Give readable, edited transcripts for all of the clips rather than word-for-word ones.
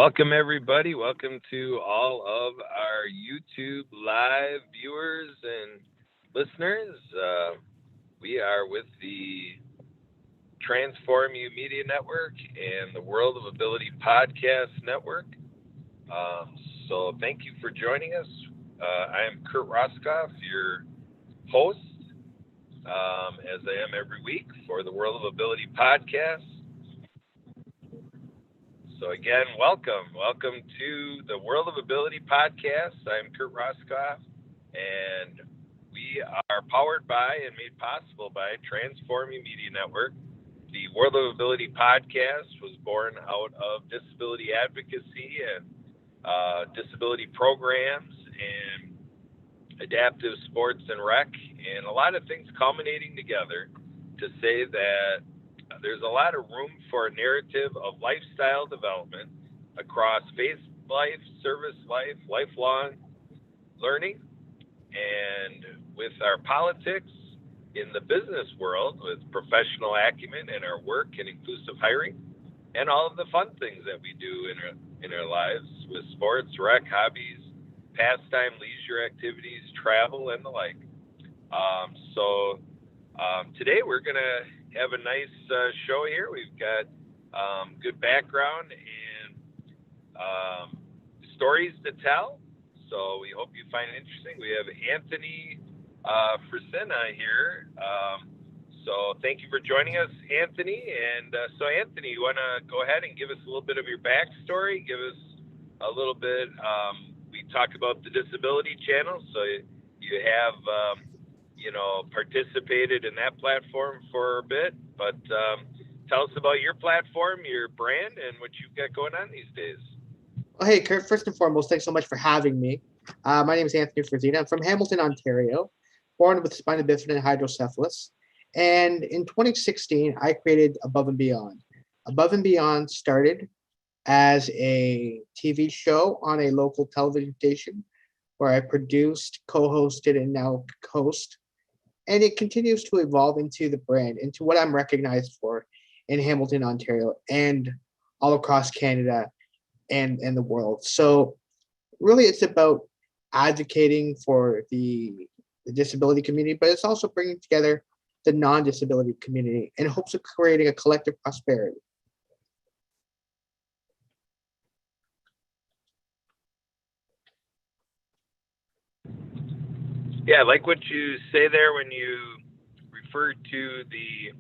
Welcome, everybody. Welcome to all of our YouTube live viewers and listeners. We are with the Transform You Media Network and the World of Ability Podcast Network. So thank you for joining us. I am Kurt Roskoff, your host, as I am every week for the World of Ability Podcast. So again, welcome to the World of Ability Podcast. I'm Kurt Roskoff, and we are powered by and made possible by Transform You Media Network. The World of Ability Podcast was born out of disability advocacy and disability programs and adaptive sports and rec, and a lot of things culminating together to say that there's a lot of room for a narrative of lifestyle development across faith life, service life, lifelong learning, and with our politics in the business world with professional acumen and our work and inclusive hiring, and all of the fun things that we do in our lives with sports, rec, hobbies, pastime, leisure activities, travel, and the like. Today we're going to have a nice show here. We've got good background and stories to tell, so we hope you find it interesting. We have Anthony Frisina here, so thank you for joining us, Anthony. And so Anthony, you want to go ahead and give us a little bit of your backstory, give us a little bit, we talk about the disability channel, so you have participated in that platform for a bit, but tell us about your platform, your brand, and what you've got going on these days. Well, hey, Kurt, first and foremost, thanks so much for having me. My name is Anthony Frisina. I'm from Hamilton, Ontario, born with spina bifida and hydrocephalus. And in 2016, I created Above and Beyond. Above and Beyond started as a TV show on a local television station where I produced, co-hosted, and now host. And it continues to evolve into the brand, into what I'm recognized for in Hamilton, Ontario, and all across Canada and the world. So really it's about advocating for the disability community, but it's also bringing together the non-disability community in hopes of creating a collective prosperity. Yeah, I like what you say there when you refer to the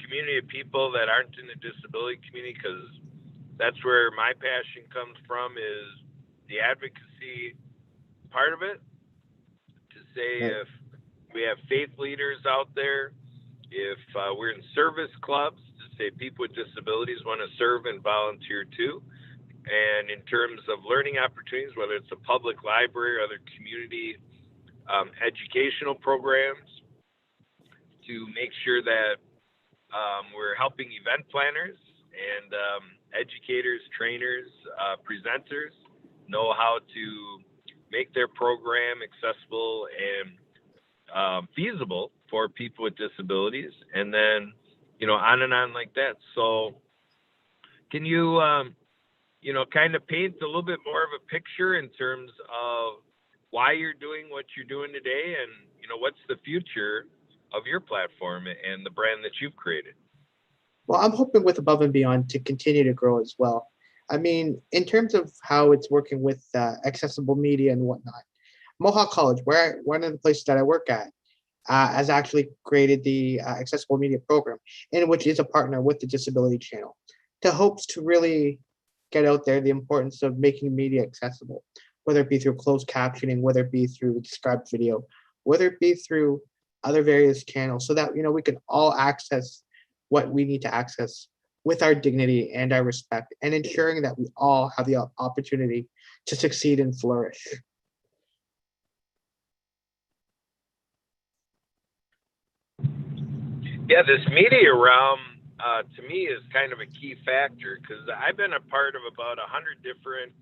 community of people that aren't in the disability community, because that's where my passion comes from, is the advocacy part of it. To say if we have faith leaders out there, if we're in service clubs, to say people with disabilities want to serve and volunteer too. And in terms of learning opportunities, whether it's a public library or other community educational programs, to make sure that we're helping event planners and educators, trainers, presenters know how to make their program accessible and feasible for people with disabilities, and then on and on like that. So can you kind of paint a little bit more of a picture in terms of why you're doing what you're doing today, and what's the future of your platform and the brand that you've created? Well, I'm hoping with Above and Beyond to continue to grow as well. I mean, in terms of how it's working with accessible media and whatnot, Mohawk College, one of the places that I work at, has actually created the accessible media program, in which is a partner with the Disability Channel, to hopes to really get out there the importance of making media accessible, whether it be through closed captioning, whether it be through described video, whether it be through other various channels, so that we can all access what we need to access with our dignity and our respect, and ensuring that we all have the opportunity to succeed and flourish. Yeah, this media realm to me is kind of a key factor, because I've been a part of about 100 different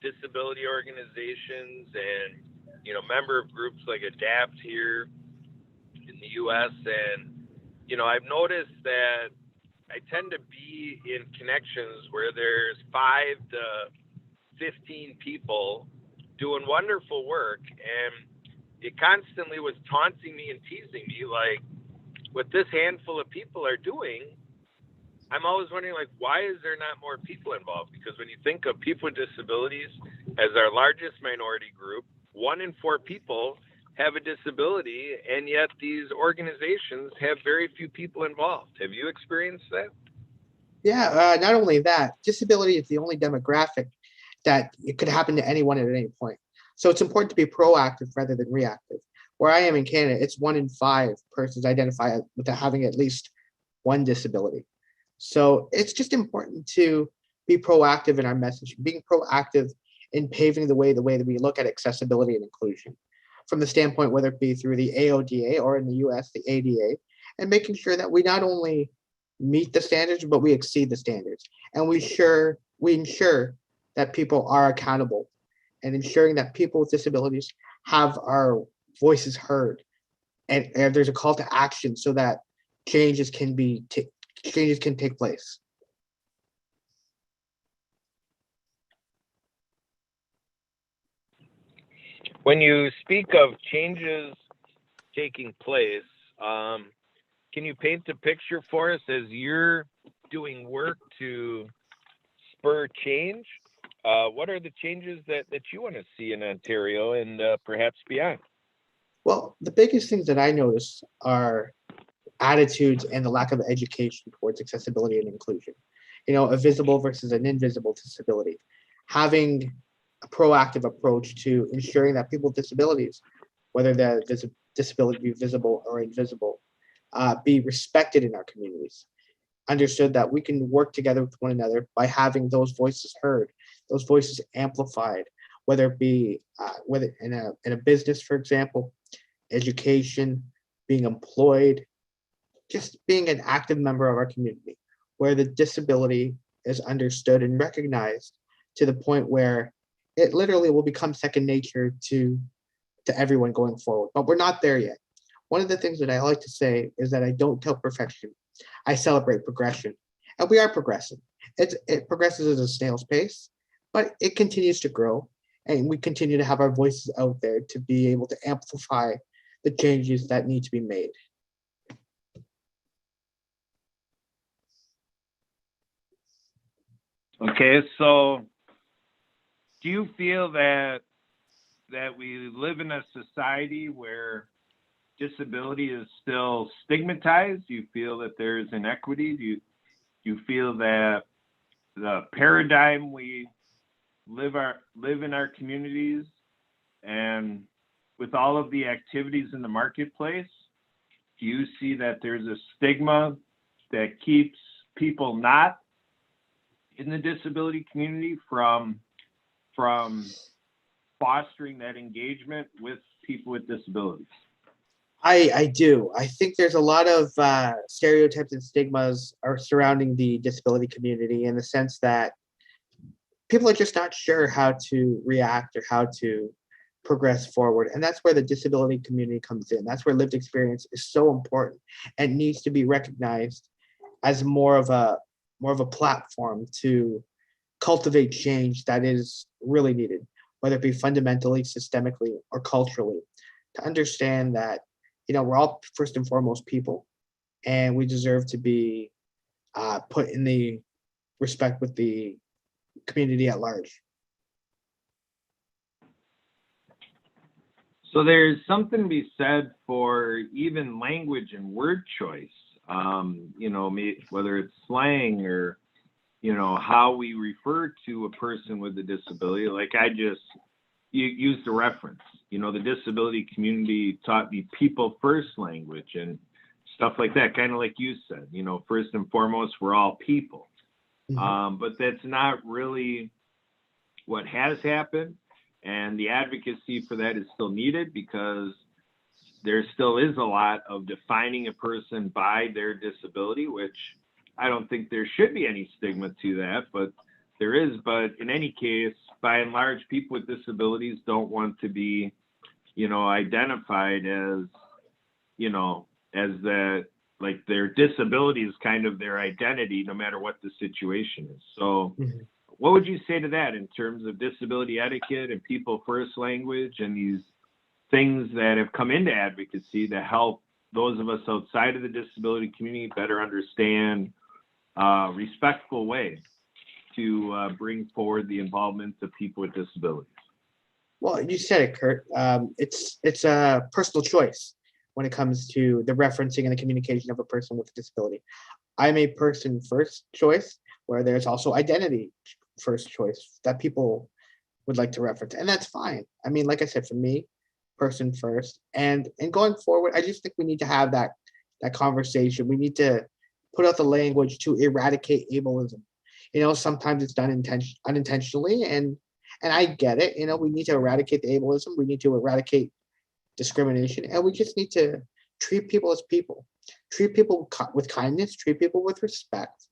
disability organizations and member of groups like ADAPT here in the US, and I've noticed that I tend to be in connections where there's 5 to 15 people doing wonderful work, and it constantly was taunting me and teasing me, like, what this handful of people are doing. I'm always wondering, like, why is there not more people involved? Because when you think of people with disabilities as our largest minority group, 1 in 4 people have a disability, and yet these organizations have very few people involved. Have you experienced that? Yeah, not only that, disability is the only demographic that it could happen to anyone at any point. So it's important to be proactive rather than reactive. Where I am in Canada, it's 1 in 5 persons identify with having at least one disability. So it's just important to be proactive in our message, being proactive in paving the way that we look at accessibility and inclusion from the standpoint, whether it be through the AODA or in the US, the ADA, and making sure that we not only meet the standards, but we exceed the standards. And we ensure that people are accountable and ensuring that people with disabilities have our voices heard and there's a call to action so that changes can be changes can take place. When you speak of changes taking place, can you paint the picture for us as you're doing work to spur change? What are the changes that you want to see in Ontario and perhaps beyond? Well, the biggest things that I notice are attitudes and the lack of education towards accessibility and inclusion. You know, a visible versus an invisible disability. Having a proactive approach to ensuring that people with disabilities, whether the disability be visible or invisible, be respected in our communities. Understood that we can work together with one another by having those voices heard, those voices amplified, whether it be whether in a business, for example, education, being employed, just being an active member of our community, where the disability is understood and recognized to the point where it literally will become second nature to everyone going forward. But we're not there yet. One of the things that I like to say is that I don't tell perfection. I celebrate progression. And we are progressing. It progresses at a snail's pace, but it continues to grow. And we continue to have our voices out there to be able to amplify the changes that need to be made. Okay, so do you feel that we live in a society where disability is still stigmatized? Do you feel that there is inequity? Do you feel that the paradigm we live in our communities and with all of the activities in the marketplace, do you see that there's a stigma that keeps people not in the disability community from fostering that engagement with people with disabilities? I do. I think there's a lot of stereotypes and stigmas are surrounding the disability community in the sense that people are just not sure how to react or how to progress forward. And that's where the disability community comes in. That's where lived experience is so important and needs to be recognized as more of a platform to cultivate change that is really needed, whether it be fundamentally, systemically, or culturally, to understand that, you know, we're all first and foremost people and we deserve to be put in the respect with the community at large. So there's something to be said for even language and word choice. Whether it's slang or how we refer to a person with a disability. Like you used the reference. The disability community taught me people first language and stuff like that. Kind of like you said. First and foremost, we're all people. Mhm. But that's not really what has happened. And the advocacy for that is still needed because there still is a lot of defining a person by their disability, which I don't think there should be any stigma to that, but there is. But in any case, by and large, people with disabilities don't want to be, identified as that, like their disability is kind of their identity, no matter what the situation is. So Mhm. what would you say to that in terms of disability etiquette and people first language and these things that have come into advocacy to help those of us outside of the disability community better understand respectful ways to bring forward the involvement of people with disabilities? Well, you said it, Kurt. It's a personal choice when it comes to the referencing and the communication of a person with a disability. I'm a person first choice, where there's also identity first choice that people would like to reference, and that's fine. I mean, like I said, for me, person first, and going forward, I just think we need to have that conversation. We need to put out the language to eradicate ableism. Sometimes it's done unintentionally, and I get it. We need to eradicate the ableism. We need to eradicate discrimination, and we just need to treat people as people, treat people with kindness, treat people with respect,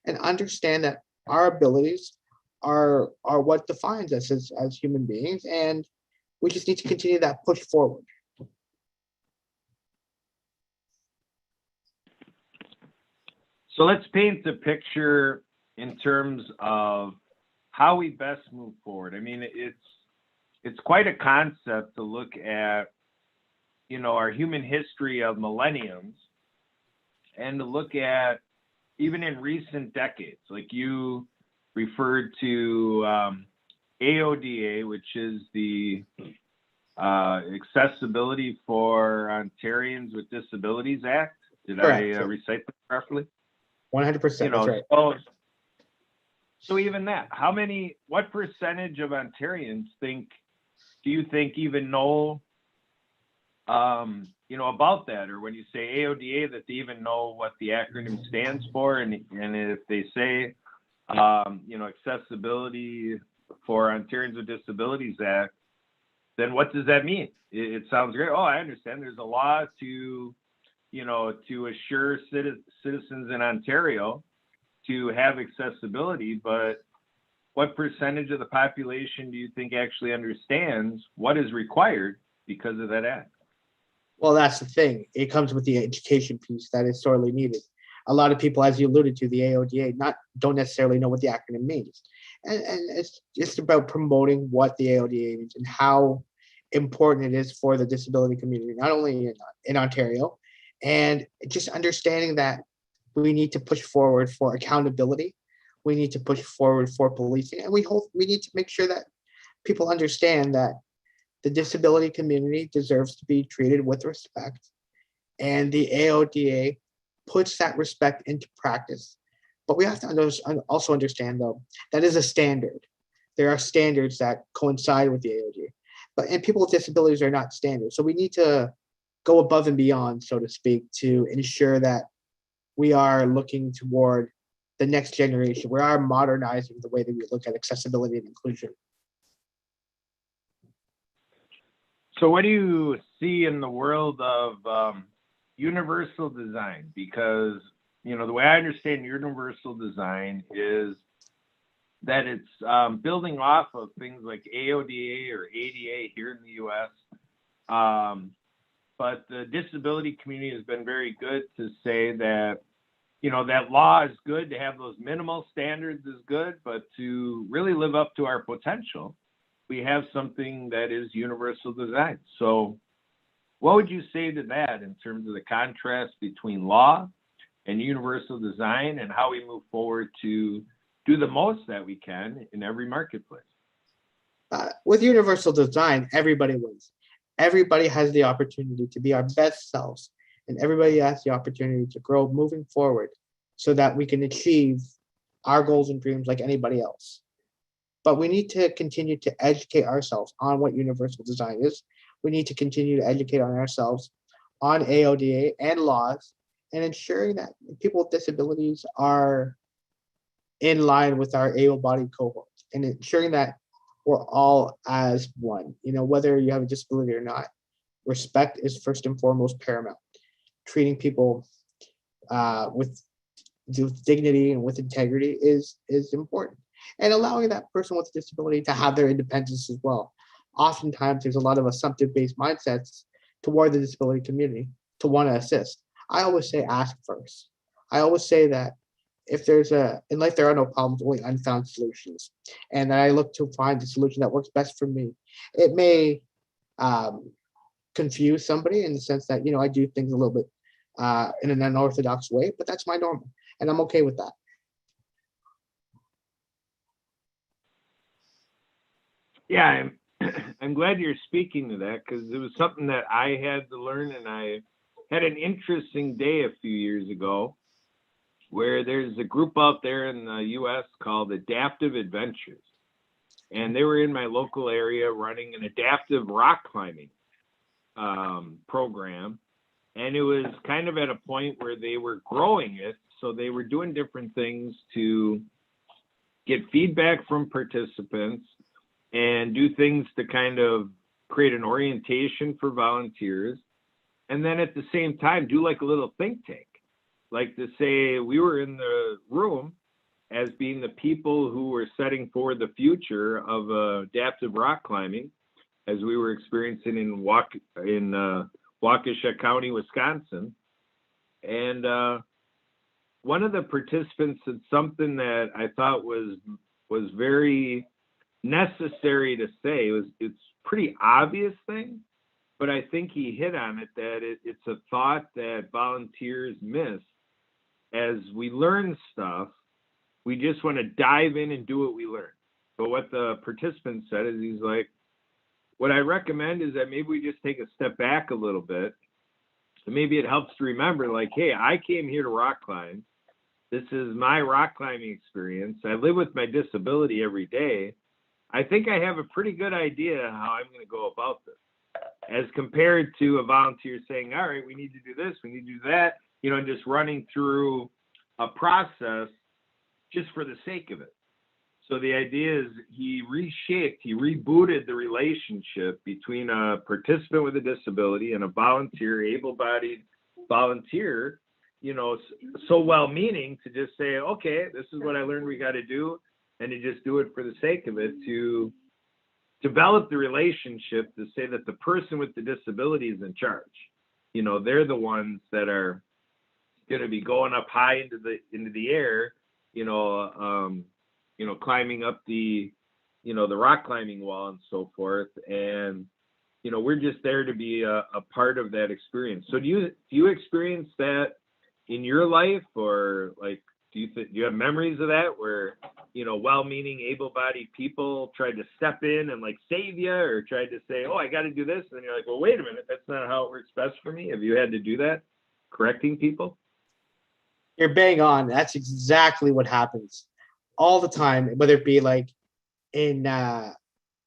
and understand that our abilities are what defines us as human beings, and we just need to continue that push forward. So let's paint the picture in terms of how we best move forward. I mean, it's quite a concept to look at, our human history of millenniums and to look at even in recent decades, like you referred to AODA, which is the Accessibility for Ontarians with Disabilities Act. Did Correct. I recite that properly? 100%. That's right. So even that, what percentage of Ontarians do you think even know, about that? Or when you say AODA, that they even know what the acronym stands for? And if they say, Accessibility for Ontarians with Disabilities Act, then what does that mean? It sounds great. Oh, I understand. There's a law to assure citizens in Ontario to have accessibility, but what percentage of the population do you think actually understands what is required because of that act? Well, that's the thing. It comes with the education piece that is sorely needed. A lot of people, as you alluded to, the AODA, don't necessarily know what the acronym means, and it's just about promoting what the AODA means and how important it is for the disability community, not only in Ontario, and just understanding that we need to push forward for accountability. We need to push forward for policing, and we need to make sure that people understand that the disability community deserves to be treated with respect, and the AODA puts that respect into practice. But we have to also understand, though, that is a standard. There are standards that coincide with the AODA, and people with disabilities are not standards. So we need to go above and beyond, so to speak, to ensure that we are looking toward the next generation. We are modernizing the way that we look at accessibility and inclusion. So what do you see in the world of universal design? Because, the way I understand universal design is that it's building off of things like AODA or ADA here in the U.S. But the disability community has been very good to say that, that law is good, to have those minimal standards is good, but to really live up to our potential, we have something that is universal design. So what would you say to that in terms of the contrast between law and universal design and how we move forward to do the most that we can in every marketplace? With universal design, everybody wins. Everybody has the opportunity to be our best selves, and everybody has the opportunity to grow moving forward so that we can achieve our goals and dreams like anybody else. But we need to continue to educate ourselves on what universal design is. We need to continue to educate on ourselves on AODA and laws, and ensuring that people with disabilities are in line with our able-bodied cohorts, and ensuring that we're all as one. Whether you have a disability or not, respect is first and foremost paramount. Treating people with dignity and with integrity is important, and allowing that person with a disability to have their independence as well. Oftentimes, there's a lot of assumptive-based mindsets toward the disability community to want to assist. I always say ask first. I always say that if there's a in life there are no problems, only unfound solutions, and I look to find the solution that works best for me. It may um, confuse somebody in the sense that I do things a little bit in an unorthodox way, but that's my normal, and I'm okay with that. Yeah, I'm glad you're speaking to that because it was something that I had to learn, and I had an interesting day a few years ago where there's a group out there in the U.S. called Adaptive Adventures, and they were in my local area running an adaptive rock climbing program, and it was kind of at a point where they were growing it, so they were doing different things to get feedback from participants and do things to kind of create an orientation for volunteers. And then at the same time, do like a little think tank, like to say we were in the room as being the people who were setting forward the future of adaptive rock climbing as we were experiencing in Waukesha County, Wisconsin. And one of the participants said something that I thought was very necessary to say. It's pretty obvious thing, but I think he hit on it that it's a thought that volunteers miss. As we learn stuff, we just want to dive in and do what we learn. But what the participant said is he's like, what I recommend is that maybe we just take a step back a little bit. And maybe it helps to remember, like, hey, I came here to rock climb. This is my rock climbing experience. I live with my disability every day. I think I have a pretty good idea how I'm going to go about this, as compared to a volunteer saying, all right, we need to do this, we need to do that, and just running through a process just for the sake of it. So the idea is he rebooted the relationship between a participant with a disability and a volunteer, able-bodied volunteer, so well-meaning to just say, okay, this is what I learned we got to do, and to just do it for the sake of it, to develop the relationship to say that the person with the disability is in charge. They're the ones that are going to be going up high into the air, climbing up the rock climbing wall and so forth. And, we're just there to be a part of that experience. So do you experience that in your life, or like, do you have memories of that where, well-meaning able-bodied people tried to step in and like save you, or tried to say, oh, I got to do this. And then you're like, well, wait a minute, that's not how it works best for me. Have you had to do that, correcting people? You're bang on. That's exactly what happens all the time, whether it be like in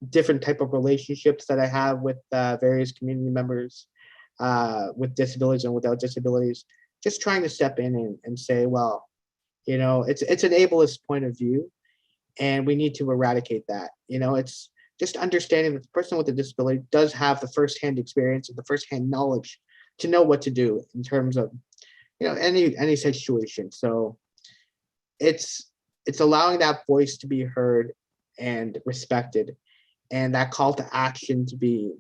different type of relationships that I have with various community members with disabilities and without disabilities, just trying to step in and say, well, it's an ableist point of view, and we need to eradicate that. It's just understanding that the person with a disability does have the firsthand experience and the firsthand knowledge to know what to do in terms of any situation. So it's allowing that voice to be heard and respected, and that call to action to be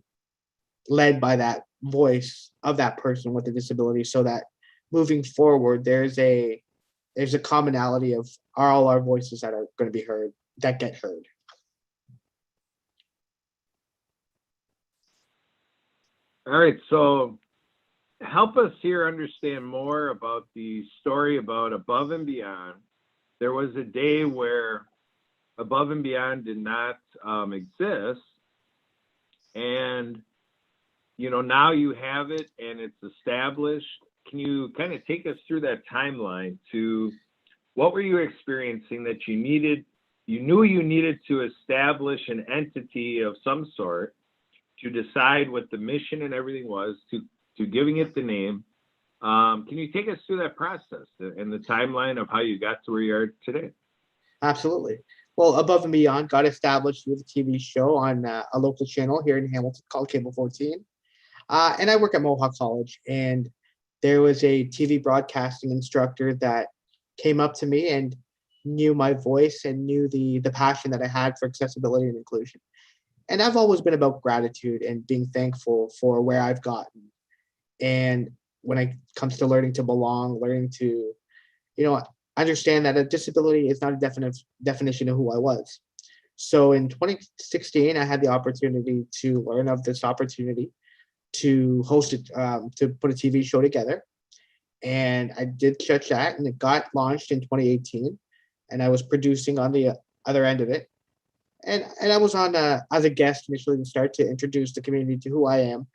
led by that voice of that person with a disability, so that moving forward there's a commonality of all our voices that are going to be heard, that get heard. All right, so help us here understand more about the story about Above and Beyond. There was a day where Above and Beyond did not exist, and now you have it and it's established. Can you kind of take us through that timeline to what were you experiencing that you knew you needed to establish an entity of some sort, to decide what the mission and everything was, to giving it the name. Can you take us through that process and the timeline of how you got to where you are today? Absolutely. Well, Above and Beyond got established with a TV show on a local channel here in Hamilton called Cable 14. And I work at Mohawk College, and there was a TV broadcasting instructor that came up to me and knew my voice and knew the passion that I had for accessibility and inclusion. And I've always been about gratitude and being thankful for where I've gotten. And when it comes to learning to belong, learning to, understand that a disability is not a definition of who I was. So in 2016, I had the opportunity to learn of this opportunity to host it, to put a TV show together. And I did just that, and it got launched in 2018. And I was producing on the other end of it. And I was on as a guest initially to start to introduce the community to who I am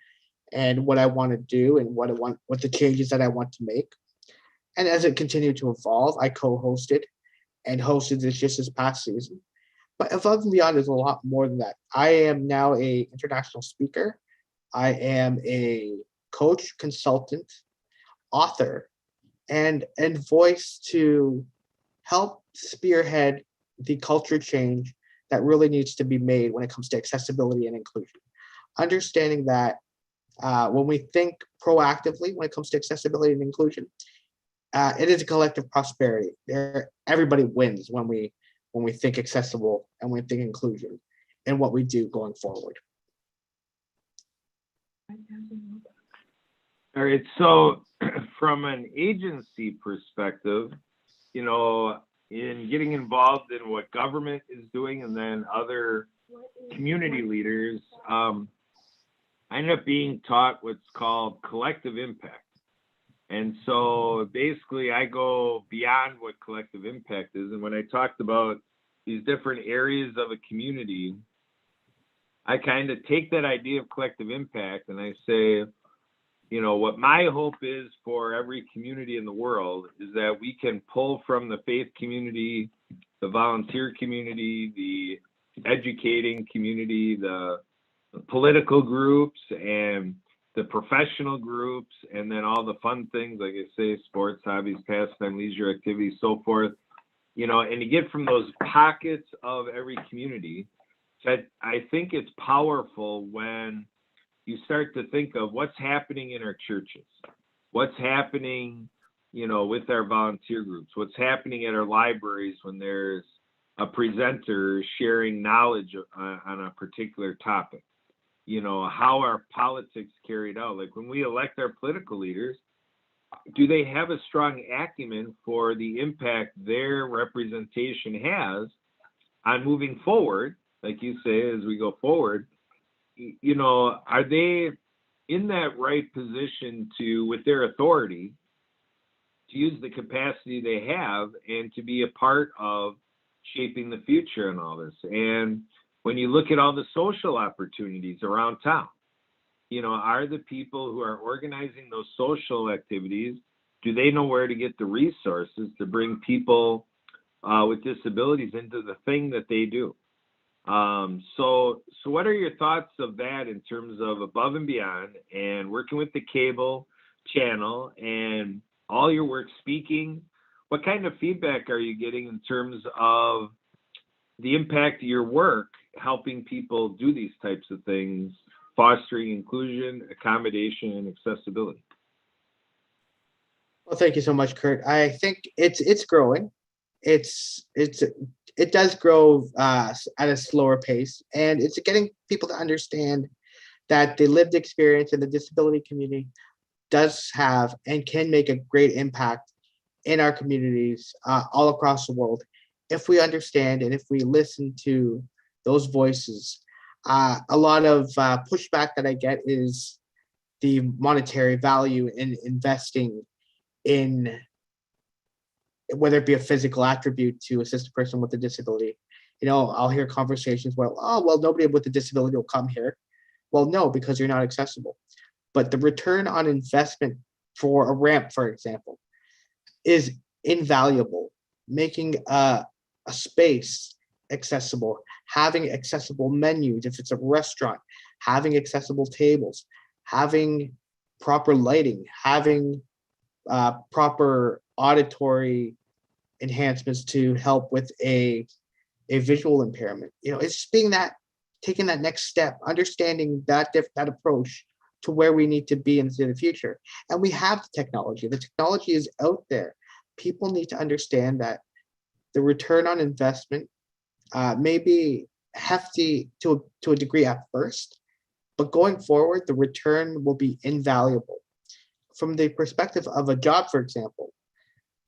and what I want to do and what the changes that I want to make. And as it continued to evolve, I co-hosted and hosted this just this past season. But above and beyond, there's a lot more than that. I am now a international speaker. I am a coach, consultant, author, and voice to help spearhead the culture change that really needs to be made when it comes to accessibility and inclusion. Understanding that when we think proactively when it comes to accessibility and inclusion, it is a collective prosperity. Everybody wins when we think accessible and when we think inclusion and what we do going forward. All right. So, from an agency perspective, you know, in getting involved in what government is doing and then other community leaders, I ended up being taught what's called collective impact. And so basically, I go beyond what collective impact is. And when I talked about these different areas of a community, I kind of take that idea of collective impact and I say, you know, what my hope is for every community in the world is that we can pull from the faith community, the volunteer community, the educating community, the political groups, and the professional groups, and then all the fun things, like I say, sports, hobbies, pastime, leisure activities, so forth, you know, and you get from those pockets of every community. That I think it's powerful when you start to think of what's happening in our churches, what's happening, you know, with our volunteer groups, what's happening at our libraries when there's a presenter sharing knowledge on a particular topic. You know, how are politics carried out? Like when we elect our political leaders, do they have a strong acumen for the impact their representation has on moving forward? Like you say, as we go forward, you know, are they in that right position to, with their authority, to use the capacity they have and to be a part of shaping the future and all this? And when you look at all the social opportunities around town, you know, are the people who are organizing those social activities, do they know where to get the resources to bring people with disabilities into the thing that they do? So what are your thoughts of that in terms of above and beyond and working with the cable channel and all your work speaking? What kind of feedback are you getting in terms of the impact of your work helping people do these types of things, fostering inclusion, accommodation, and accessibility? Well, thank you so much, Kurt. I think it's growing. It does grow at a slower pace, and it's getting people to understand that the lived experience in the disability community does have and can make a great impact in our communities all across the world if we understand and if we listen to those voices. A lot of pushback that I get is the monetary value in investing in whether it be a physical attribute to assist a person with a disability. You know, I'll hear conversations where, oh, well, nobody with a disability will come here. Well, no, because you're not accessible. But the return on investment for a ramp, for example, is invaluable. Making a space accessible, having accessible menus, if it's a restaurant, having accessible tables, having proper lighting, having proper auditory enhancements to help with a visual impairment. You know, it's being that taking that next step, understanding that that approach to where we need to be into the future. And we have the technology. The technology is out there. People need to understand that the return on investment may be hefty to a degree at first, but going forward, the return will be invaluable. From the perspective of a job, for example,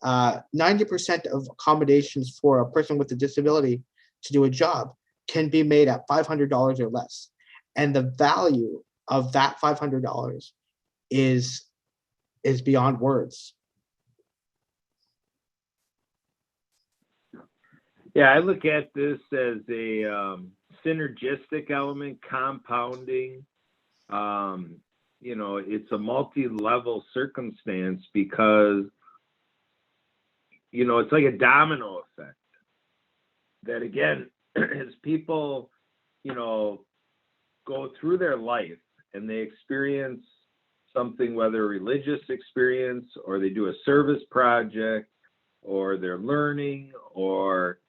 90% of accommodations for a person with a disability to do a job can be made at $500 or less. And the value of that $500 is is beyond words. Yeah, I look at this as a synergistic element, compounding. Um, it's a multi-level circumstance because it's like a domino effect. That again, as people, go through their life and they experience something, whether a religious experience or they do a service project or they're learning or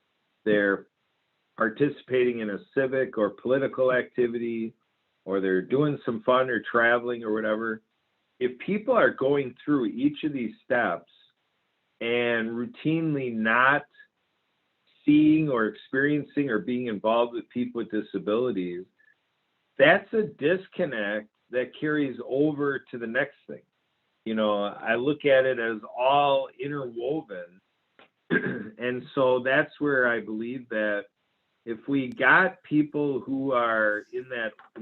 they're participating in a civic or political activity or they're doing some fun or traveling or whatever. If people are going through each of these steps and routinely not seeing or experiencing or being involved with people with disabilities, that's a disconnect that carries over to the next thing. I look at it as all interwoven. And so that's where I believe that if we got people who are in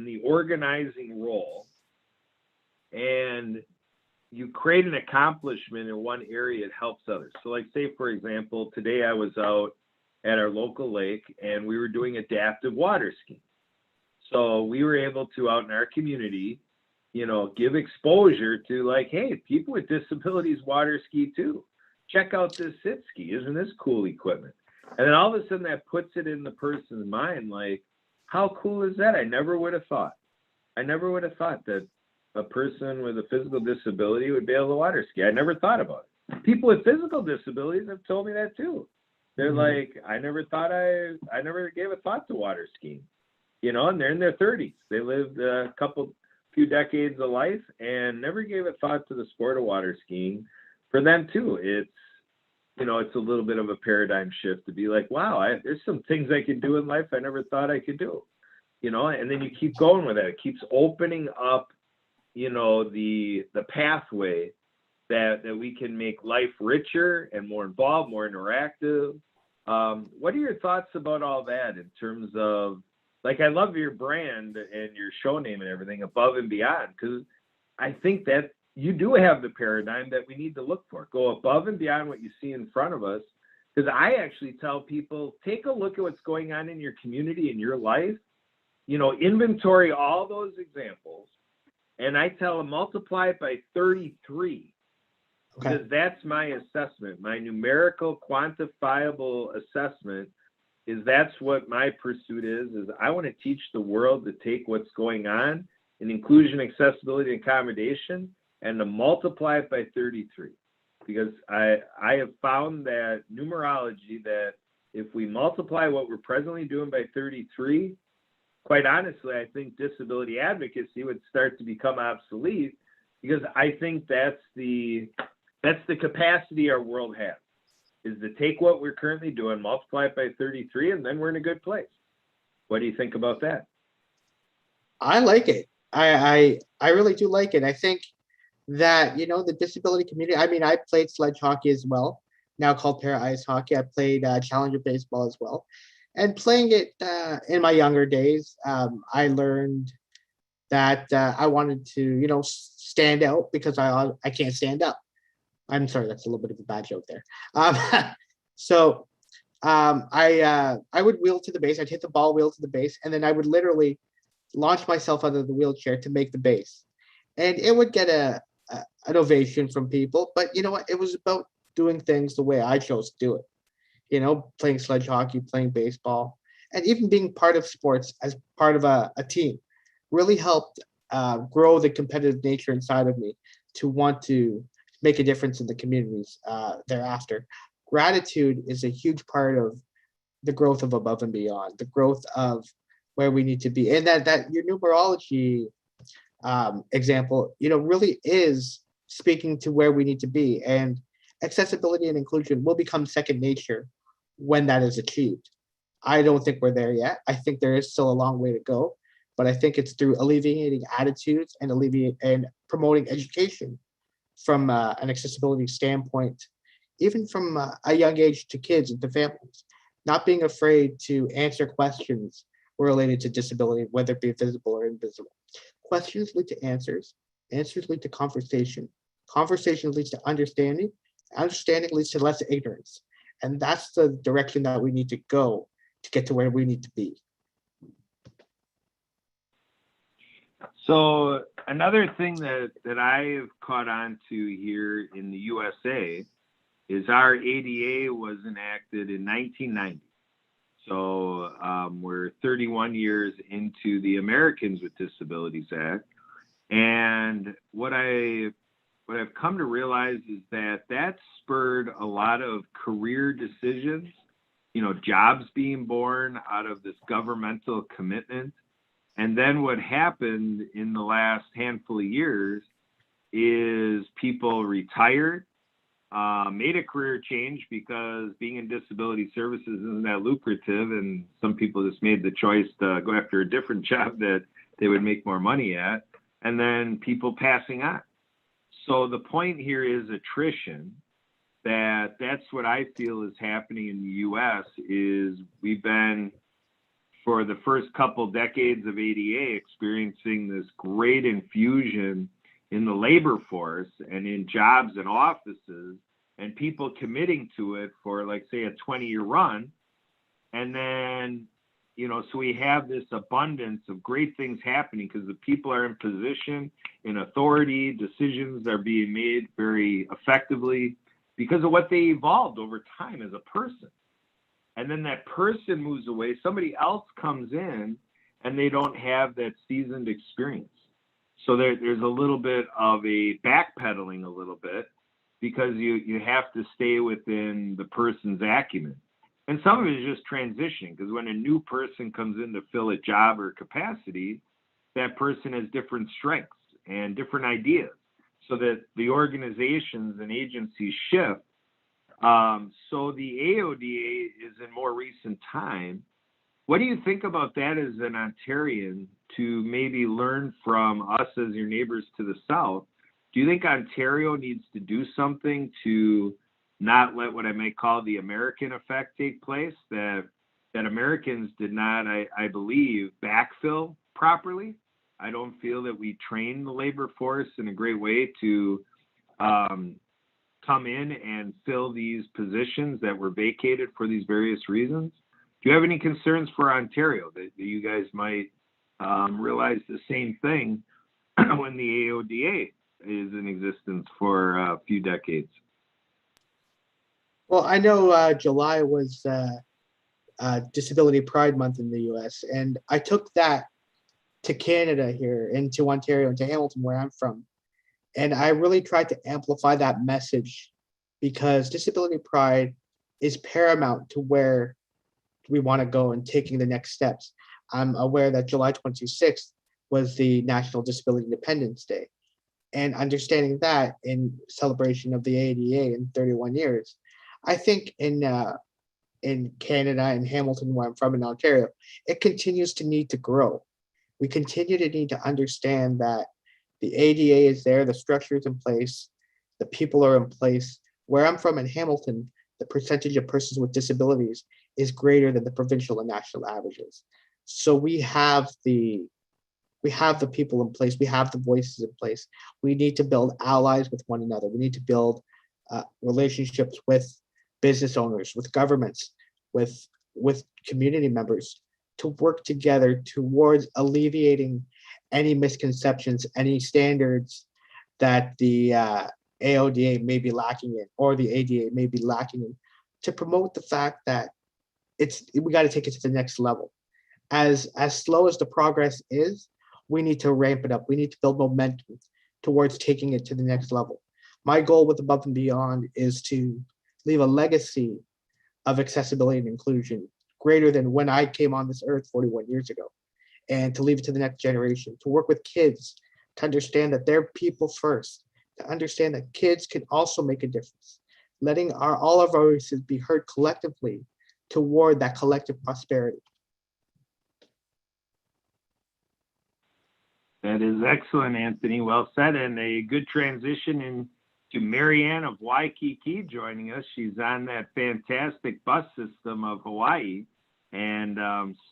the organizing role and you create an accomplishment in one area, it helps others. So like say, for example, today I was out at our local lake and we were doing adaptive water skiing. So we were able to, out in our community, give exposure to like, hey, people with disabilities water ski too. Check out this sit ski. Isn't this cool equipment? And then all of a sudden that puts it in the person's mind, like, how cool is that? I never would have thought. I never would have thought that a person with a physical disability would be able to water ski. I never thought about it. People with physical disabilities have told me that too. They're like, I never gave a thought to water skiing. And they're in their 30s. They lived a few decades of life and never gave a thought to the sport of water skiing. For them too, it's a little bit of a paradigm shift to be like, wow, there's some things I can do in life I never thought I could do. And then you keep going with that. It keeps opening up, the pathway that we can make life richer and more involved, more interactive. What are your thoughts about all that in terms of, like, I love your brand and your show name and everything, Above and Beyond, because I think that you do have the paradigm that we need to look for. Go above and beyond what you see in front of us. Because I actually tell people, take a look at what's going on in your community, in your life, inventory all those examples. And I tell them, multiply it by 33. Okay. Because that's my assessment. My numerical, quantifiable assessment is that's what my pursuit is I want to teach the world to take what's going on in inclusion, accessibility, and accommodation and to multiply it by 33. Because I have found that numerology, that if we multiply what we're presently doing by 33, quite honestly, I think disability advocacy would start to become obsolete, because I think that's the capacity our world has, is to take what we're currently doing, multiply it by 33, and then we're in a good place. What do you think about that? I like it. I really do like it. I think that, the disability community, I mean, I played sledge hockey as well, now called para ice hockey. I played challenger baseball as well. And playing it in my younger days, I learned that I wanted to, stand out, because I can't stand up. I'm sorry, that's a little bit of a bad joke there. So I would wheel to the base. I'd hit the ball, wheel to the base, and then I would literally launch myself out of the wheelchair to make the base. And it would get an ovation from people. But you know what? It was about doing things the way I chose to do it. Playing sledge hockey, playing baseball, and even being part of sports as part of a team really helped grow the competitive nature inside of me to want to make a difference in the communities thereafter. Gratitude is a huge part of the growth of Above and Beyond, the growth of where we need to be. And that your numerology example, really is speaking to where we need to be. And accessibility and inclusion will become second nature when that is achieved. I don't think we're there yet. I think there is still a long way to go, but I think it's through alleviating attitudes and promoting education from an accessibility standpoint even from a young age to kids and to families, not being afraid to answer questions related to disability, whether it be visible or invisible. Questions lead to answers, answers lead to conversation, conversation leads to understanding, understanding leads to less ignorance. And that's the direction that we need to go to get to where we need to be. So another thing that I've caught on to here in the USA is our ADA was enacted in 1990. So we're 31 years into the Americans with Disabilities Act, and what I've come to realize is that that spurred a lot of career decisions. You know, jobs being born out of this governmental commitment. And then what happened in the last handful of years is people retired, made a career change because being in disability services isn't that lucrative, and some people just made the choice to go after a different job that they would make more money at, and then people passing on. So the point here is attrition. That's what I feel is happening in the U.S. is we've been for the first couple decades of ADA experiencing this great infusion in the labor force and in jobs and offices, and people committing to it for, like, say, a 20-year run. And then, you know, so we have this abundance of great things happening because the people are in position, in authority, decisions are being made very effectively because of what they evolved over time as a person. And then that person moves away, somebody else comes in, and they don't have that seasoned experience. So there's a little bit of a backpedaling a little bit because you have to stay within the person's acumen. And some of it is just transitioning because when a new person comes in to fill a job or capacity, that person has different strengths and different ideas so that the organizations and agencies shift. So the AODA is in more recent time. What do you think about that as an Ontarian to maybe learn from us as your neighbors to the south? Do you think Ontario needs to do something to not let what I may call the American effect take place, that Americans did not, I believe, backfill properly? I don't feel that we trained the labor force in a great way to come in and fill these positions that were vacated for these various reasons. Do you have any concerns for Ontario that you guys might realize the same thing when the AODA is in existence for a few decades? Well, I know July was Disability Pride Month in the US, and I took that to Canada here, into Ontario, into Hamilton, where I'm from. And I really tried to amplify that message because disability pride is paramount to where we want to go and taking the next steps. I'm aware that July 26th was the National Disability Independence Day. And understanding that in celebration of the ADA in 31 years, I think in Canada and Hamilton, where I'm from in Ontario, it continues to need to grow. We continue to need to understand that the ADA is there, the structure is in place, the people are in place. Where I'm from in Hamilton, the percentage of persons with disabilities is greater than the provincial and national averages. So we have the people in place, we have the voices in place. We need to build allies with one another. We need to build relationships with business owners, with governments, with community members to work together towards alleviating any misconceptions, any standards that the AODA may be lacking in, or the ADA may be lacking in, to promote the fact that we got to take it to the next level. As slow as the progress is, we need to ramp it up. We need to build momentum towards taking it to the next level. My goal with Above and Beyond is to leave a legacy of accessibility and inclusion greater than when I came on this earth 41 years ago, and to leave it to the next generation, to work with kids, to understand that they're people first, to understand that kids can also make a difference, letting all of our voices be heard collectively toward that collective prosperity. That is excellent, Anthony. Well said, and a good transition to Marianne of Waikiki joining us. She's on that fantastic bus system of Hawaii. And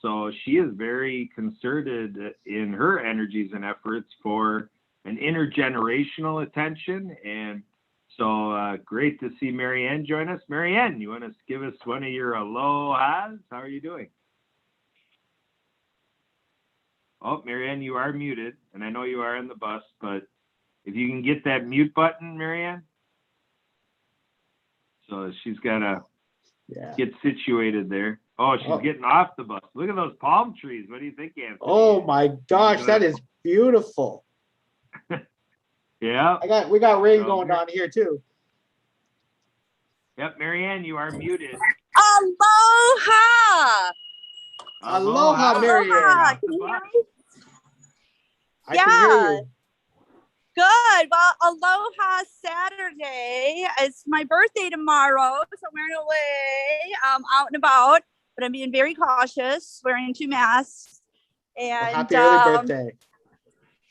so she is very concerted in her energies and efforts for an intergenerational attention. And so great to see Marianne join us. Marianne, you want to give us one of your alohas? How are you doing? Oh, Marianne, you are muted, and I know you are on the bus, but if you can get that mute button, Marianne. So she's got to get situated there. Oh, she's getting off the bus. Look at those palm trees. What do you think, Anthony? Oh my gosh, that is beautiful. Yeah. We got rain going on here too. Yep, Marianne, you are muted. Aloha! Aloha, Marianne. Can you hear me? I can hear you. Good. Well, aloha Saturday. It's my birthday tomorrow, so I'm away, out and about, but I'm being very cautious, wearing 2 masks. And well, happy early birthday.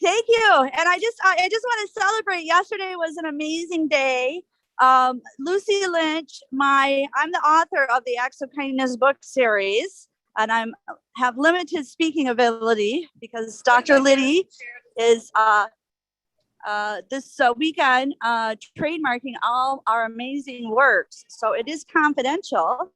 Thank you. And I just want to celebrate. Yesterday was an amazing day. Lucy Lynch, I'm the author of the Acts of Kindness book series, and I have limited speaking ability because Dr. Liddy is this weekend trademarking all our amazing works. So it is confidential.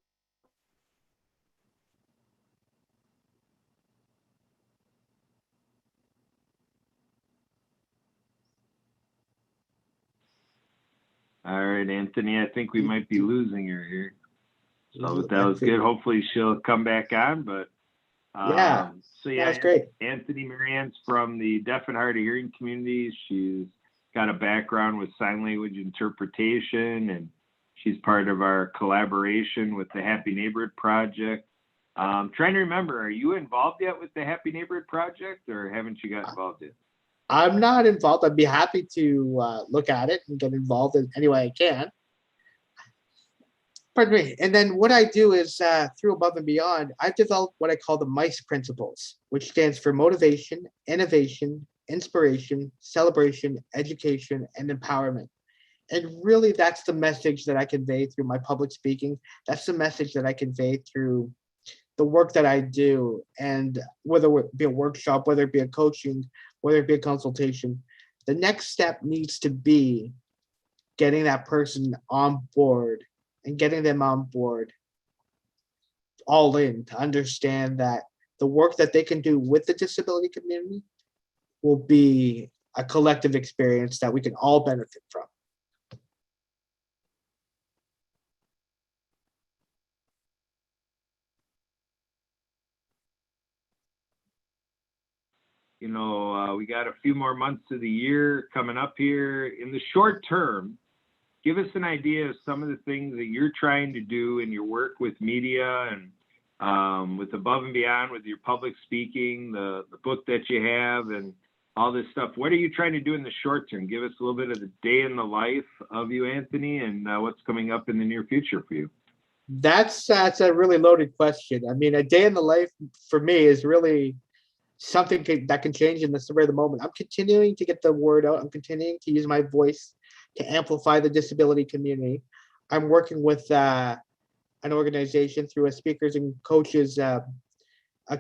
All right, Anthony, I think we might be losing her here. So that was good. Hopefully she'll come back on. But so yeah, that's great. Anthony Marianne's from the deaf and hard of hearing community. She's got a background with sign language interpretation, and she's part of our collaboration with the Happy Neighborhood Project. Trying to remember, are you involved yet with the Happy Neighborhood Project, or haven't you got involved yet? I'm not involved. I'd be happy to look at it and get involved in any way I can. Pardon me. And then what I do is through Above and Beyond, I've developed what I call the MICE principles, which stands for motivation, innovation, inspiration, celebration, education, and empowerment. And really, that's the message that I convey through my public speaking. That's the message that I convey through the work that I do. And whether it be a workshop, whether it be a coaching, whether it be a consultation, the next step needs to be getting that person on board and getting them on board all in to understand that the work that they can do with the disability community will be a collective experience that we can all benefit from. You know, we got a few more months of the year coming up here. In the short term, give us an idea of some of the things that you're trying to do in your work with media and with Above and Beyond, with your public speaking, the book that you have, and all this stuff. What are you trying to do in the short term? Give us a little bit of the day in the life of you, Anthony, and what's coming up in the near future for you. That's a really loaded question. I mean, a day in the life for me is really something that can change in the spur of the moment. I'm continuing to get the word out. I'm continuing to use my voice to amplify the disability community. I'm working with an organization through a speakers and coaches a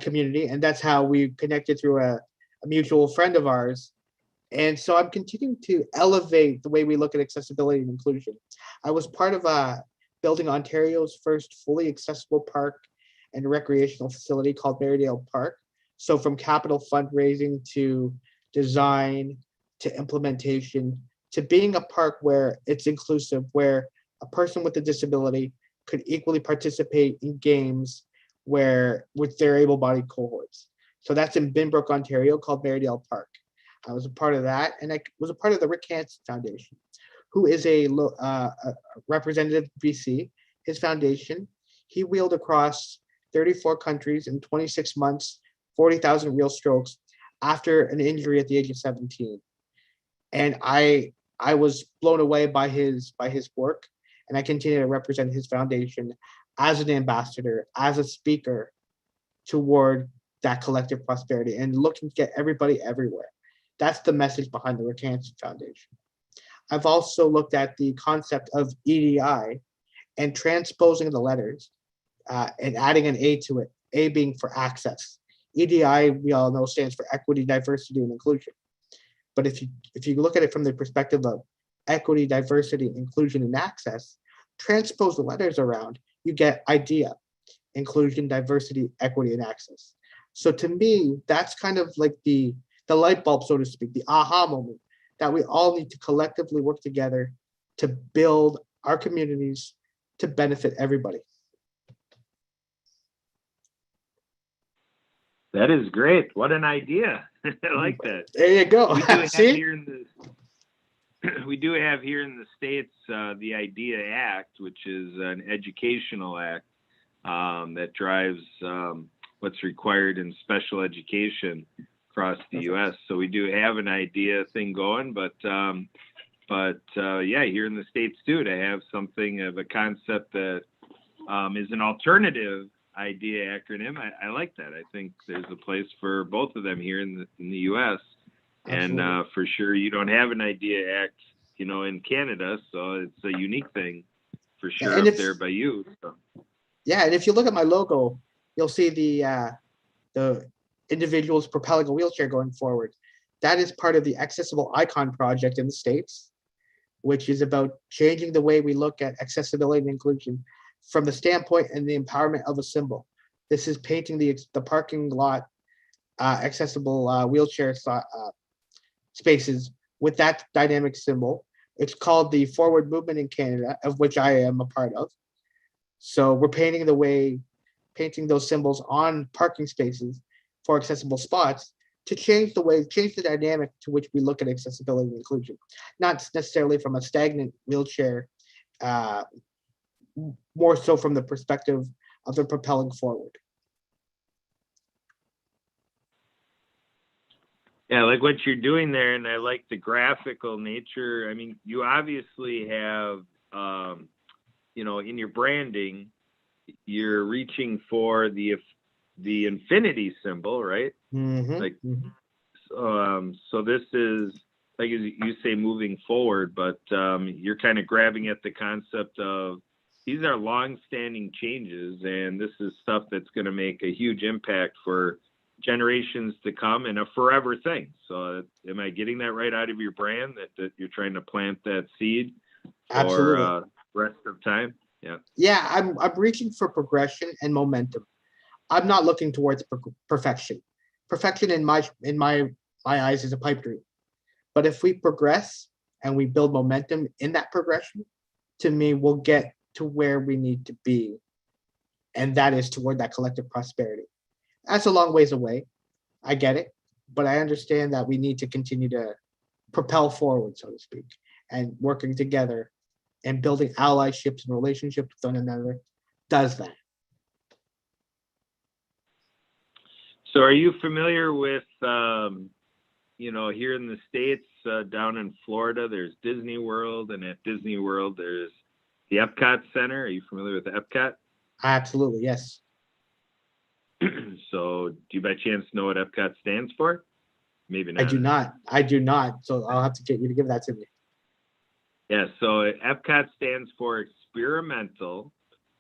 community, and that's how we connected through a mutual friend of ours. And so I'm continuing to elevate the way we look at accessibility and inclusion. I was part of building Ontario's first fully accessible park and recreational facility called Marydale Park. So from capital fundraising to design to implementation to being a park where it's inclusive, where a person with a disability could equally participate in games with their able-bodied cohorts. So that's in Binbrook, Ontario, called Marydale Park. I was a part of that, and I was a part of the Rick Hansen Foundation, who is a representative of BC. His foundation, he wheeled across 34 countries in 26 months, 40,000 real strokes after an injury at the age of 17. And I was blown away by his work, and I continue to represent his foundation as an ambassador, as a speaker toward that collective prosperity and looking to get everybody everywhere. That's the message behind the Rick Hansen Foundation. I've also looked at the concept of EDI and transposing the letters and adding an A to it, A being for access. EDI, we all know, stands for equity, diversity, and inclusion. But if you look at it from the perspective of equity, diversity, inclusion, and access, transpose the letters around, you get idea, inclusion, diversity, equity, and access. So to me, that's kind of like the light bulb, so to speak, the aha moment that we all need to collectively work together to build our communities to benefit everybody. That is great. What an idea. I like that. There you go. We do have See? here in the States the IDEA Act, which is an educational act that drives what's required in special education across the U.S. So we do have an IDEA thing going, but yeah, here in the States too, to have something of a concept that is an alternative IDEA acronym. I like that. I think there's a place for both of them here in the U.S. Absolutely. And for sure, you don't have an IDEA Act, in Canada, so it's a unique thing for sure And up there by you. So. Yeah, and if you look at my logo, you'll see the individuals propelling a wheelchair going forward. That is part of the Accessible Icon project in the States, which is about changing the way we look at accessibility and inclusion from the standpoint and the empowerment of a symbol. This is painting the parking lot accessible wheelchair spaces with that dynamic symbol. It's called the Forward Movement in Canada, of which I am a part of. So we're painting those symbols on parking spaces for accessible spots to change the dynamic to which we look at accessibility and inclusion, not necessarily from a stagnant wheelchair, more so from the perspective of the propelling forward. Yeah, I like what you're doing there, and I like the graphical nature. I mean, you obviously have, in your branding, you're reaching for the infinity symbol, right? Mm-hmm. So this is, like you say, moving forward, but you're kind of grabbing at the concept of these are long-standing changes, and this is stuff that's going to make a huge impact for generations to come and a forever thing. So am I getting that right out of your brand, that you're trying to plant that seed for rest of time? Yeah, I'm reaching for progression and momentum. I'm not looking towards perfection. Perfection in my eyes is a pipe dream. But if we progress and we build momentum in that progression, to me, we'll get to where we need to be. And that is toward that collective prosperity. That's a long ways away. I get it. But I understand that we need to continue to propel forward, so to speak, and working together and building allyships and relationships with one another does that. So are you familiar with, here in the States, down in Florida, there's Disney World, and at Disney World, there's the Epcot Center. Are you familiar with Epcot? Absolutely, yes. So do you by chance know what Epcot stands for? Maybe not. I do not. So I'll have to get you to give that to me. Yeah, so Epcot stands for Experimental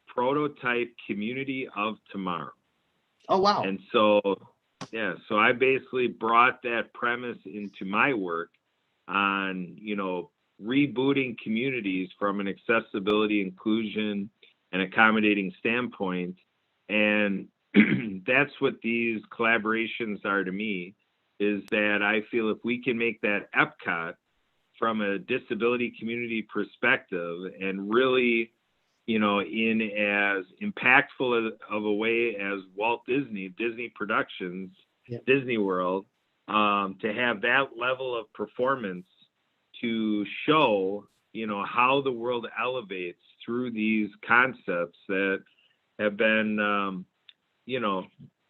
Prototype Community of Tomorrow. Oh, wow. And so, so I basically brought that premise into my work on, rebooting communities from an accessibility, inclusion, and accommodating standpoint. And that's what these collaborations are to me, is that I feel if we can make that Epcot from a disability community perspective and really, in as impactful of a way as Walt Disney Productions, Disney World, to have that level of performance to show, how the world elevates through these concepts that have been,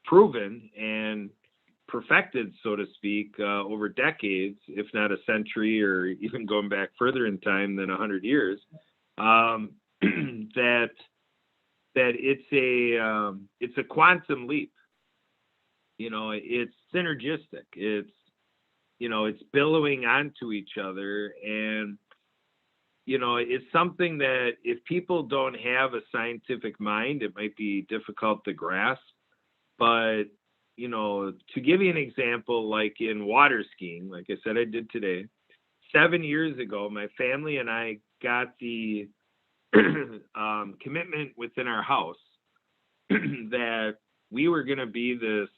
proven and perfected, so to speak, over decades, if not a century, or even going back further in time than 100 years, that it's a quantum leap. It's synergistic. It's billowing onto each other, and it's something that if people don't have a scientific mind, it might be difficult to grasp. But, to give you an example, like in water skiing, like I said, I did today, 7 years ago, my family and I got the commitment within our house that we were going to be this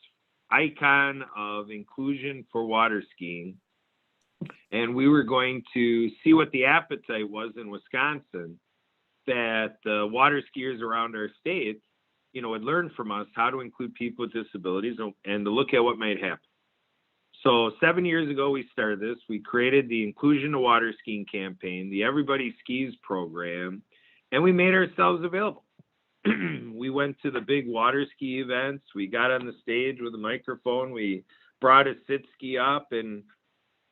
icon of inclusion for water skiing. And we were going to see what the appetite was in Wisconsin, that the water skiers around our state, would learn from us how to include people with disabilities and to look at what might happen. So 7 years ago, we started this. We created the Inclusion to Water Skiing campaign, the Everybody Skis program, and we made ourselves available. We went to the big water ski events. We got on the stage with a microphone. We brought a sit ski up, and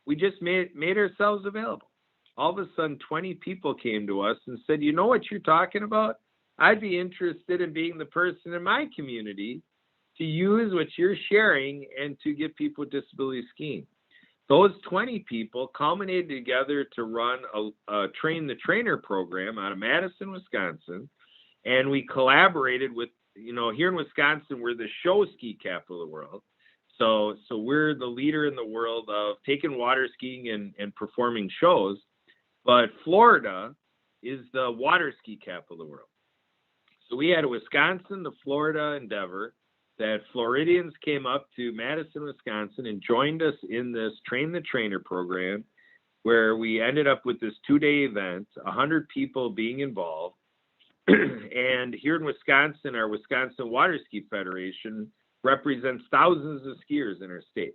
we just made ourselves available. All of a sudden, 20 people came to us and said, you know what you're talking about? I'd be interested in being the person in my community to use what you're sharing and to get people with disability skiing. Those 20 people culminated together to run a Train the Trainer program out of Madison, Wisconsin. And we collaborated with, here in Wisconsin, we're the show ski capital of the world. So we're the leader in the world of taking water skiing and performing shows. But Florida is the water ski capital of the world. So we had a Wisconsin to Florida endeavor that Floridians came up to Madison, Wisconsin and joined us in this Train the Trainer program, where we ended up with this 2-day event, 100 people being involved. And here in Wisconsin, our Wisconsin Water Ski Federation represents thousands of skiers in our state,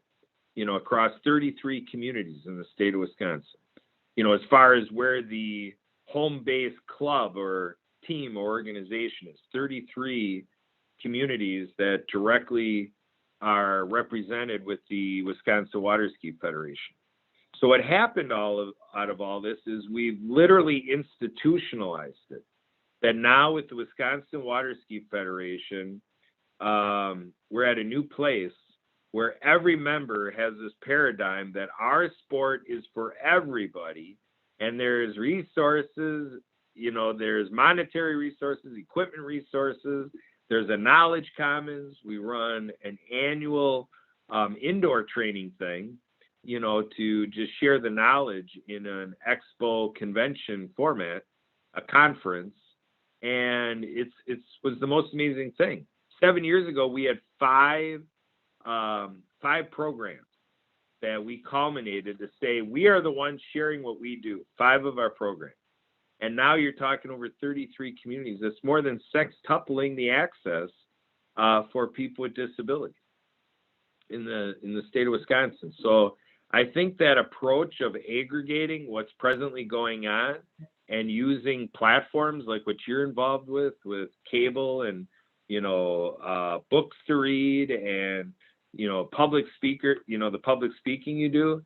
across 33 communities in the state of Wisconsin. As far as where the home base club or team or organization is, 33 communities that directly are represented with the Wisconsin Water Ski Federation. So what happened out of all this is we've literally institutionalized it. That now with the Wisconsin Water Ski Federation, we're at a new place where every member has this paradigm that our sport is for everybody, and there's resources, there's monetary resources, equipment resources, there's a knowledge commons. We run an annual indoor training thing, to just share the knowledge in an expo convention format, a conference. And it was the most amazing thing. 7 years ago, we had five programs that we culminated to say, we are the ones sharing what we do, 5 of our programs. And now you're talking over 33 communities. That's more than sextupling the access for people with disabilities in the state of Wisconsin. So I think that approach of aggregating what's presently going on and using platforms like what you're involved with cable and, books to read and, public speaker, the public speaking you do,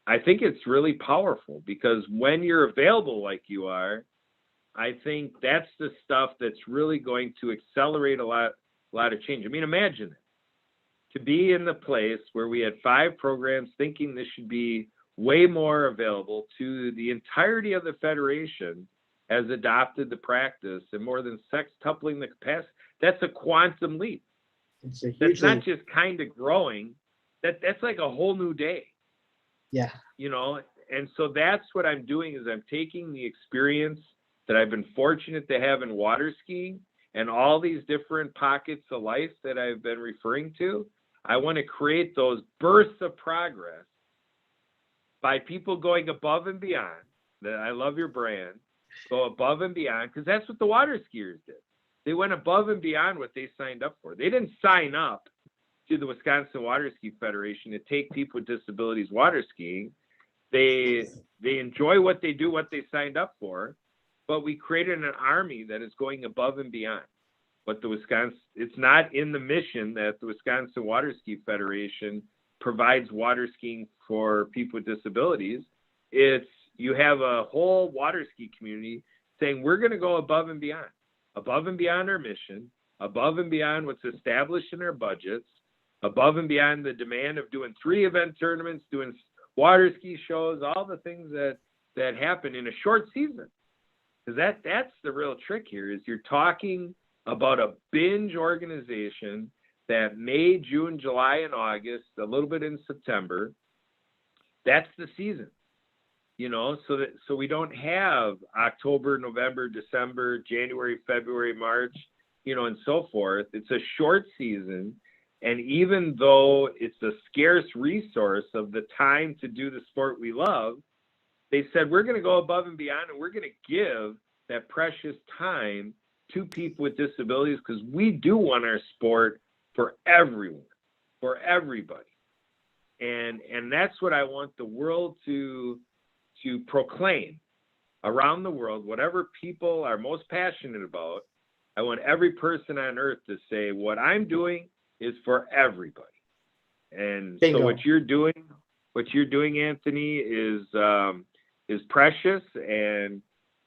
I think it's really powerful, because when you're available like you are, I think that's the stuff that's really going to accelerate a lot of change. I mean, imagine it, to be in the place where we had 5 programs thinking this should be way more available to the entirety of the Federation has adopted the practice, and more than sextupling the capacity. That's a quantum leap. That's not just kind of growing. That's like a whole new day. Yeah. And so that's what I'm doing, is I'm taking the experience that I've been fortunate to have in water skiing and all these different pockets of life that I've been referring to. I want to create those bursts of progress by people going above and beyond. That I love your brand. Go above and beyond, because that's what the water skiers did. They went above and beyond what they signed up for. They didn't sign up to the Wisconsin Water Ski Federation to take people with disabilities water skiing. They enjoy what they do, what they signed up for, but we created an army that is going above and beyond. But it's not in the mission that the Wisconsin Water Ski Federation provides water skiing for people with disabilities. You have a whole water ski community saying, we're going to go above and beyond our mission, above and beyond what's established in our budgets, above and beyond the demand of doing 3 event tournaments, doing water ski shows, all the things that happen in a short season. because that's the real trick here is you're talking about a binge organization that May, June, July, and August, a little bit in September, that's the season. So we don't have October, November, December, January, February, March, and so forth. It's a short season. And even though it's a scarce resource of the time to do the sport we love, they said, we're going to go above and beyond, and we're going to give that precious time to people with disabilities because we do want our sport for everyone, for everybody. And that's what I want the world to proclaim around the world, whatever people are most passionate about. I want every person on earth to say, what I'm doing is for everybody. And Bingo. So what you're doing, Anthony, is precious. And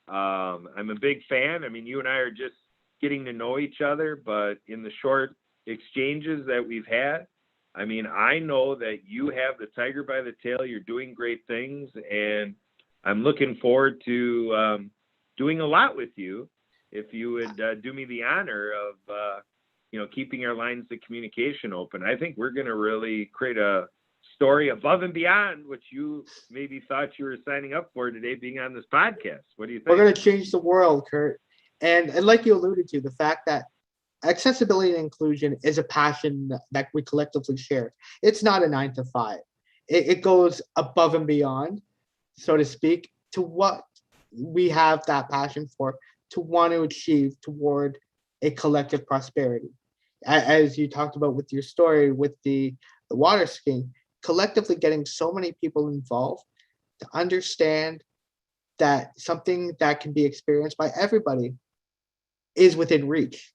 I'm a big fan. I mean, you and I are just getting to know each other, but in the short exchanges that we've had, I mean, I know that you have the tiger by the tail. You're doing great things, and I'm looking forward to doing a lot with you. If you would do me the honor of, keeping our lines of communication open, I think we're going to really create a story above and beyond what you maybe thought you were signing up for today, being on this podcast. What do you think? We're going to change the world, Kurt. And like you alluded to, the fact that accessibility and inclusion is a passion that we collectively share. It's not a 9 to 5. It goes above and beyond, so to speak, to what we have that passion for, to want to achieve toward a collective prosperity. As you talked about with your story with the water skiing, collectively getting so many people involved to understand that something that can be experienced by everybody is within reach.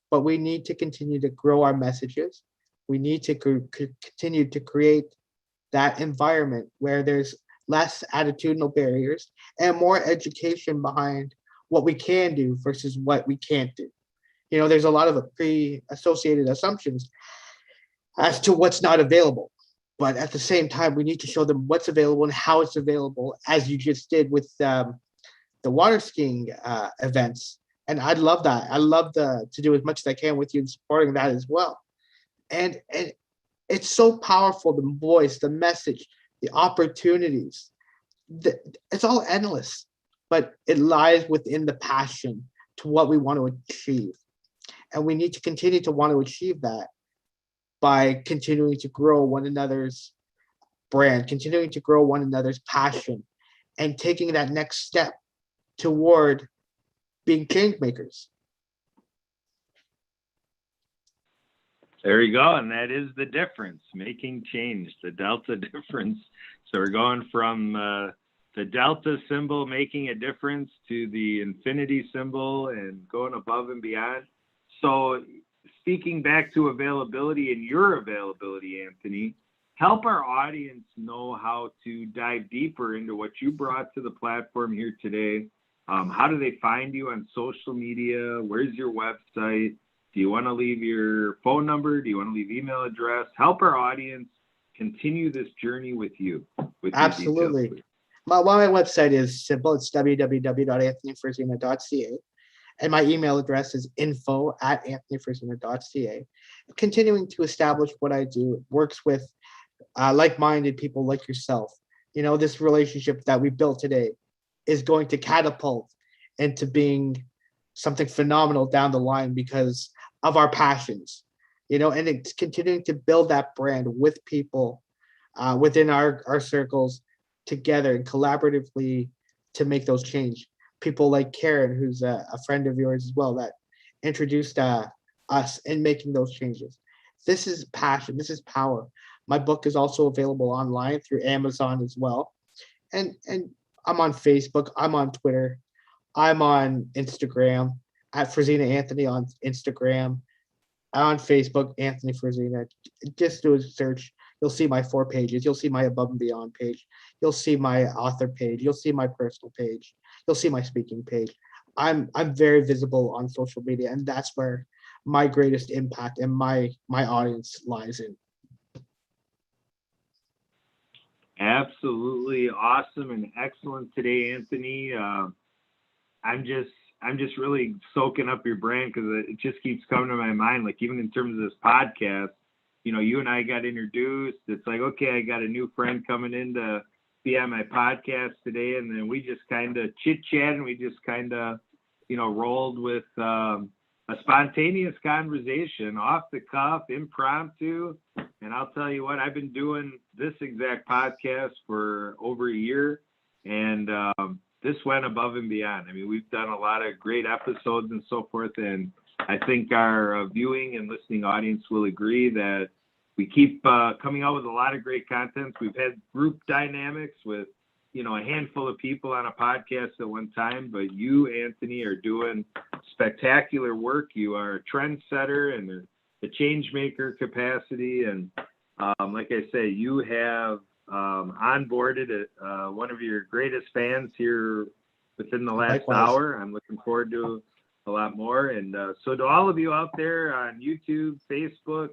But we need to continue to grow our messages. We need to continue to create that environment where there's less attitudinal barriers and more education behind what we can do versus what we can't do. There's a lot of pre-associated assumptions as to what's not available. But at the same time, we need to show them what's available and how it's available, as you just did with the water skiing events. And I'd love that. I love to do as much as I can with you in supporting that as well. And it's so powerful, the voice, the message, the opportunities. It's all endless, but it lies within the passion to what we want to achieve. And we need to continue to want to achieve that by continuing to grow one another's brand, continuing to grow one another's passion, and taking that next step toward being change makers. There you go. And that is the difference, making change, the delta difference. So we're going from the delta symbol, making a difference, to the infinity symbol and going above and beyond. So speaking back to availability and your availability, Anthony, help our audience know how to dive deeper into what you brought to the platform here today. How do they find you on social media? Where's your website? Do you want to leave your phone number? Do you want to leave email address? Help our audience continue this journey with you. Absolutely. My website is simple. It's www.anthonyfrisina.ca. And my email address is info@anthonyfrisina.ca. Continuing to establish what I do, it works with like-minded people like yourself. This relationship that we built today is going to catapult into being something phenomenal down the line because of our passions, and it's continuing to build that brand with people within our circles together and collaboratively to make those change. People like Karen, who's a friend of yours as well, that introduced us in making those changes. This is passion. This is power. My book is also available online through Amazon as well. And I'm on Facebook. I'm on Twitter. I'm on Instagram at Frisina Anthony on Instagram. On Facebook, Anthony Frisina. Just do a search. You'll see my 4 pages. You'll see my Above and Beyond page. You'll see my author page. You'll see my personal page. You'll see my speaking page. I'm very visible on social media, and that's where my greatest impact and my audience lies in. Absolutely awesome and excellent today, Anthony. I'm just really soaking up your brand because it just keeps coming to my mind. Like even in terms of this podcast, you know, you and I got introduced. It's like, okay, I got a new friend coming in to be on my podcast today, and then we just kind of chit chat and we just kind of, you know, rolled with a spontaneous conversation, off the cuff, impromptu. And I'll tell you what, I've been doing this exact podcast for over a year, and this went above and beyond. I mean, we've done a lot of great episodes and so forth, and I think our viewing and listening audience will agree that we keep coming out with a lot of great content. We've had group dynamics with, you know, a handful of people on a podcast at one time, but you, Anthony, are doing spectacular work. You are a trendsetter and a change maker capacity. And like I say, you have onboarded one of your greatest fans here within the last Likewise. hour. I'm looking forward to a lot more. And so to all of you out there on YouTube, Facebook,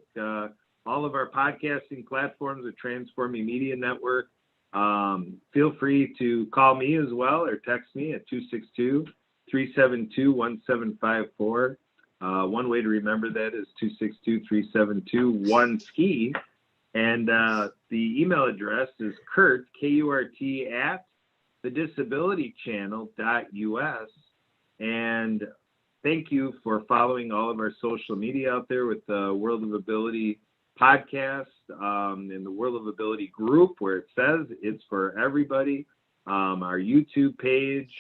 all of our podcasting platforms, the Transforming Media Network, feel free to call me as well or text me at 262-372-1754. One way to remember that is 262-372-1SKI. And the email address is Kurt, K-U-R-T, at thedisabilitychannel.us. And thank you for following all of our social media out there with the World of Ability podcast and the World of Ability group, where it says it's for everybody. Our YouTube page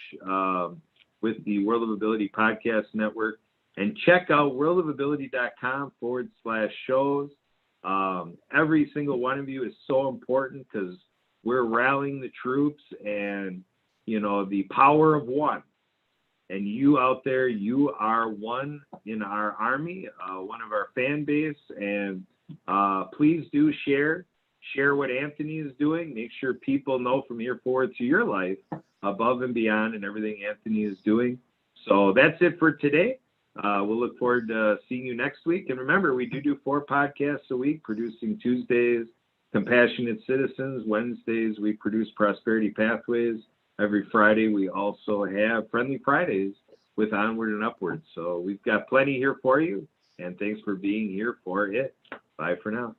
with the World of Ability Podcast Network. And check out worldofability.com/shows. Every single one of you is so important because we're rallying the troops and, you know, the power of one. And you out there, you are one in our army, one of our fan base. And please do share what Anthony is doing. Make sure people know from here forward to your life, above and beyond, and everything Anthony is doing. So that's it for today. We'll look forward to seeing you next week. And remember, we do 4 podcasts a week, producing Tuesdays, Compassionate Citizens. Wednesdays, we produce Prosperity Pathways. Every Friday, we also have Friendly Fridays with Onward and Upward. So we've got plenty here for you. And thanks for being here for it. Bye for now.